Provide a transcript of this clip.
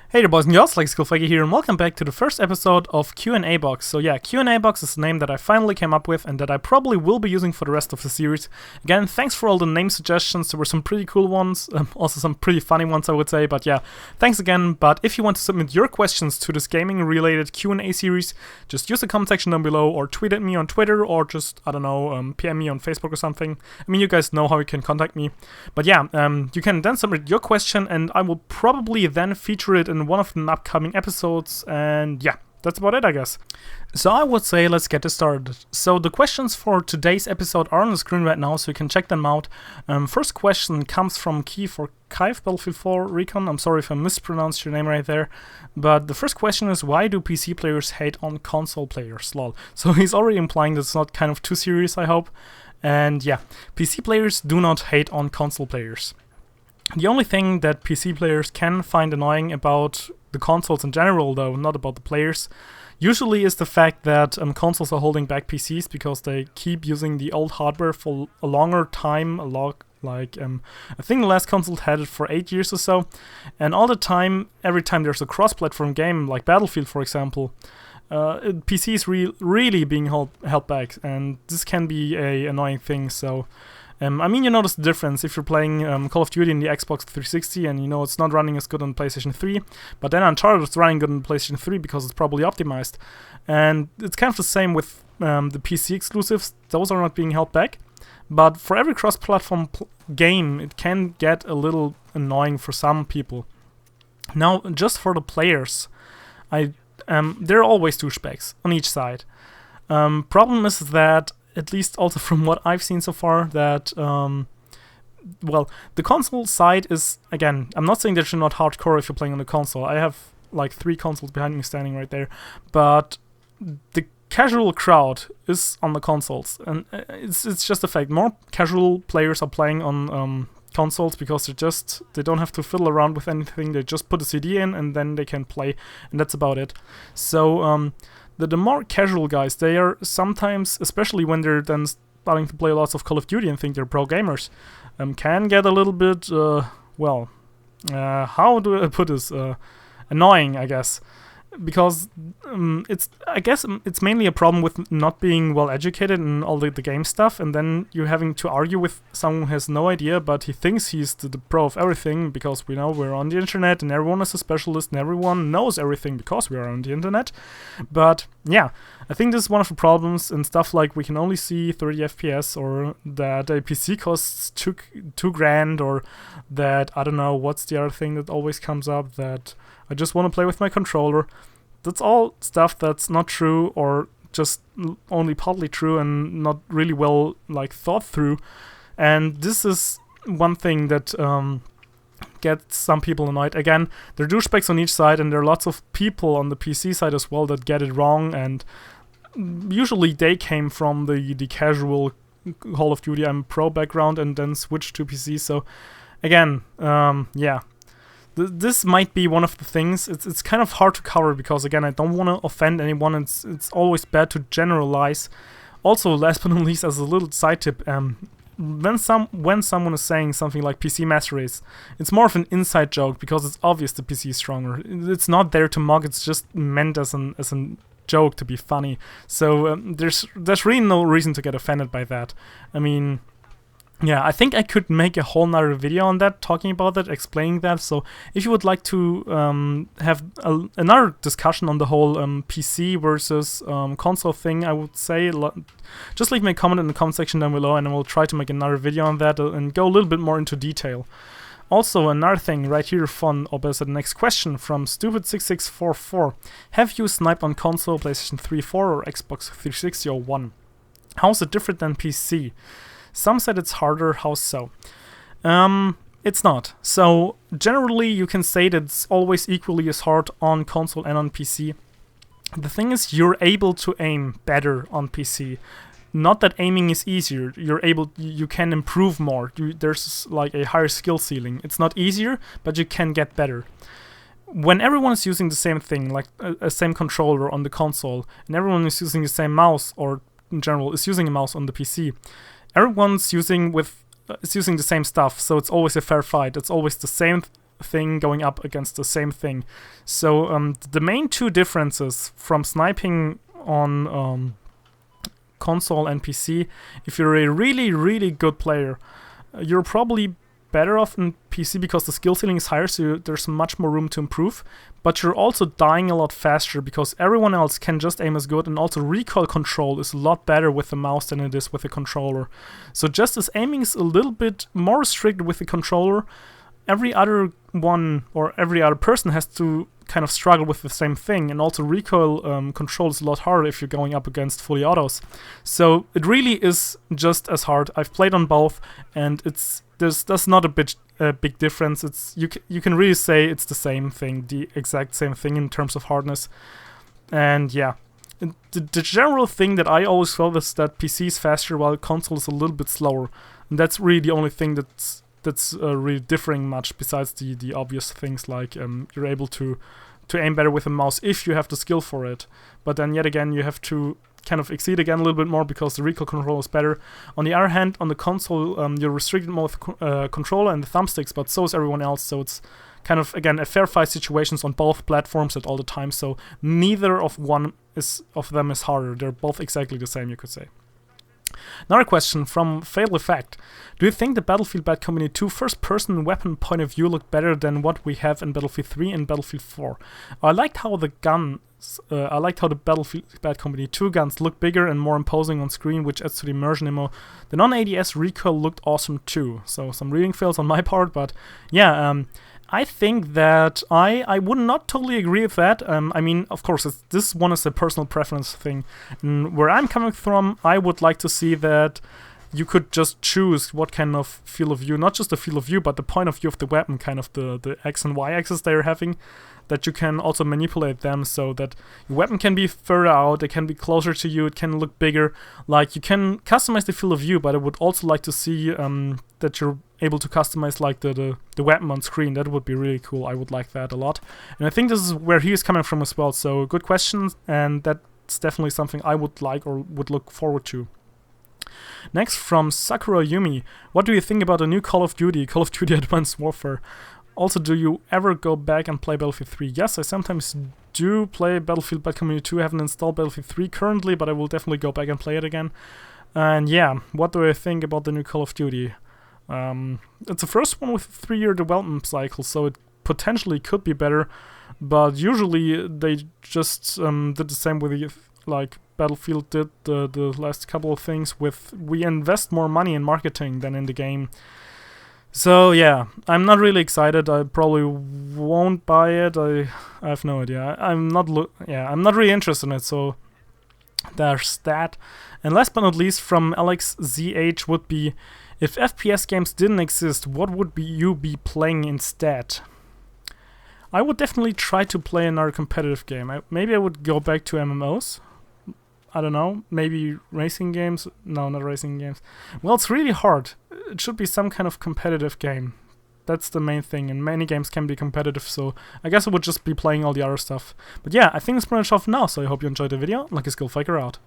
Hey there boys and girls, like Skillflaggy here, and welcome back to the first episode of QnA-BOX. So yeah, QnA-BOX is a name that I finally came up with and that I probably will be using for the rest of the series. Again, thanks for all the name suggestions. There were some pretty cool ones, also some pretty funny ones I would say, but yeah, thanks again. But if you want to submit your questions to this gaming related Q&A series, just use the comment section down below or tweet at me on Twitter or just, I don't know, PM me on Facebook or something. I mean, you guys know how you can contact me. But yeah, you can then submit your question and I will probably then feature it in one of the upcoming episodes, and yeah, that's about it, I guess. So I would say let's get this started. So the questions for today's episode are on the screen right now, so you can check them out. First question comes from Key4Kive, Battlefield 4 Recon. I'm sorry if I mispronounced your name right there, but the first question is, why do PC players hate on console players? Lol. So he's already implying that it's not kind of too serious, I hope. And yeah, PC players do not hate on console players. The only thing that PC players can find annoying about the consoles in general, though, not about the players, usually is the fact that consoles are holding back PCs because they keep using the old hardware for a longer time, I think the last console had it for 8 years or so, and all the time, every time there's a cross-platform game, like Battlefield for example, PCs really being held back, and this can be a annoying thing, so... I mean, you notice the difference if you're playing Call of Duty in the Xbox 360 and you know it's not running as good on PlayStation 3, but then Uncharted is running good on PlayStation 3 because it's probably optimized. And it's kind of the same with the PC exclusives, those are not being held back. But for every cross-platform game, it can get a little annoying for some people. Now, just for the players, there are always two specs on each side. Problem is that, at least also from what I've seen so far, that, well, the console side is, again, I'm not saying that you're not hardcore if you're playing on the console. I have, like, 3 consoles behind me standing right there. But the casual crowd is on the consoles. And it's just a fact. More casual players are playing on consoles because they don't have to fiddle around with anything. They just put a CD in and then they can play. And that's about it. So, the more casual guys, they are sometimes, especially when they're then starting to play lots of Call of Duty and think they're pro gamers, can get a little bit, how do I put this, annoying, I guess. Because it's mainly a problem with not being well educated in all the game stuff, and then you're having to argue with someone who has no idea, but he thinks he's the pro of everything because we know we're on the internet and everyone is a specialist and everyone knows everything because we are on the internet. But yeah, I think this is one of the problems, and stuff like we can only see 30 FPS, or that a PC costs two grand, or that, I don't know, what's the other thing that always comes up, that I just want to play with my controller. That's all stuff that's not true, or just only partly true and not really well thought through. And this is one thing that gets some people annoyed. Again, there are douchebags on each side, and there are lots of people on the PC side as well that get it wrong, and usually they came from the casual Call of Duty I'm pro background and then switched to PC. So again, yeah. This might be one of the things. It's kind of hard to cover because, again, I don't want to offend anyone. It's always bad to generalize. Also, last but not least, as a little side tip, when someone is saying something like PC Master Race, it's more of an inside joke because it's obvious the PC is stronger. It's not there to mock. It's just meant as an joke to be funny. So there's really no reason to get offended by that. I mean, yeah, I think I could make a whole nother video on that, talking about that, explaining that. So if you would like to have another discussion on the whole PC versus console thing, I would say just leave me a comment in the comment section down below, and I will try to make another video on that and go a little bit more into detail. Also, another thing right here from, or better, the next question from Stupid6644. Have you sniped on console, PlayStation 3, 4, or Xbox 360 or 1? How is it different than PC? Some said it's harder, how so? It's not. So, generally you can say that it's always equally as hard on console and on PC. The thing is, you're able to aim better on PC. Not that aiming is easier, you can improve more. There's like a higher skill ceiling. It's not easier, but you can get better. When everyone is using the same thing, like a same controller on the console, and everyone is using the same mouse, or in general is using a mouse on the PC, everyone's using the same stuff, so it's always a fair fight. It's always the same thing going up against the same thing. So the main two differences from sniping on console and PC, if you're a really, really good player, you're probably better off in PC because the skill ceiling is higher, so there's much more room to improve, but you're also dying a lot faster because everyone else can just aim as good, and also recoil control is a lot better with the mouse than it is with the controller. So just as aiming is a little bit more restricted with the controller, every other one or every other person has to kind of struggle with the same thing, and also recoil control is a lot harder if you're going up against fully autos. So it really is just as hard. I've played on both, and there's not a big difference. You can really say it's the same thing, the exact same thing in terms of hardness. And yeah, the general thing that I always felt is that PC is faster while console is a little bit slower, and that's really the only thing that's really differing much, besides the obvious things like you're able to aim better with a mouse if you have the skill for it. But then yet again, you have to kind of exceed again a little bit more because the recoil control is better. On the other hand, on the console, you're restricted more with controller and the thumbsticks, but so is everyone else. So it's kind of, again, a fair fight situations on both platforms at all the time. So neither of them is harder. They're both exactly the same, you could say. Another question from Fatal Effect. Do you think the Battlefield Bad Company 2 first-person weapon point of view looked better than what we have in Battlefield 3 and Battlefield 4? I liked how the Battlefield Bad Company 2 guns look bigger and more imposing on screen, which adds to the immersion ammo. The non-ADS recoil looked awesome too. So some reading fails on my part, but yeah, I think that I would not totally agree with that. I mean, of course, this one is a personal preference thing. And where I'm coming from, I would like to see that you could just choose what kind of field of view, not just the field of view, but the point of view of the weapon, kind of the X and Y axis they're having, that you can also manipulate them so that your weapon can be further out, it can be closer to you, it can look bigger. Like, you can customize the field of view, but I would also like to see that you're able to customize like the weapon on screen. That would be really cool. I would like that a lot. And I think this is where he is coming from as well. So good questions, and that's definitely something I would like or would look forward to. Next, from Sakura Yumi. What do you think about the new Call of Duty Advanced Warfare? Also, do you ever go back and play Battlefield 3? Yes, I sometimes do play Battlefield Bad Company 2. I haven't installed Battlefield 3 currently, but I will definitely go back and play it again. And yeah, what do I think about the new Call of Duty? It's the first one with a 3-year development cycle, so it potentially could be better, but usually they just did the same with like Battlefield did the last couple of things with we invest more money in marketing than in the game. So yeah, I'm not really excited. I probably won't buy it. I have no idea. I'm not really interested in it. So there's that. And last but not least, from Alex ZH would be, if FPS games didn't exist, what would you be playing instead? I would definitely try to play another competitive game. Maybe I would go back to MMOs. I don't know, maybe racing games? No, not racing games. Well, it's really hard. It should be some kind of competitive game. That's the main thing, and many games can be competitive, so I guess I would just be playing all the other stuff. But yeah, I think it's pretty much all for now, so I hope you enjoyed the video. Lucky Skill Faker out.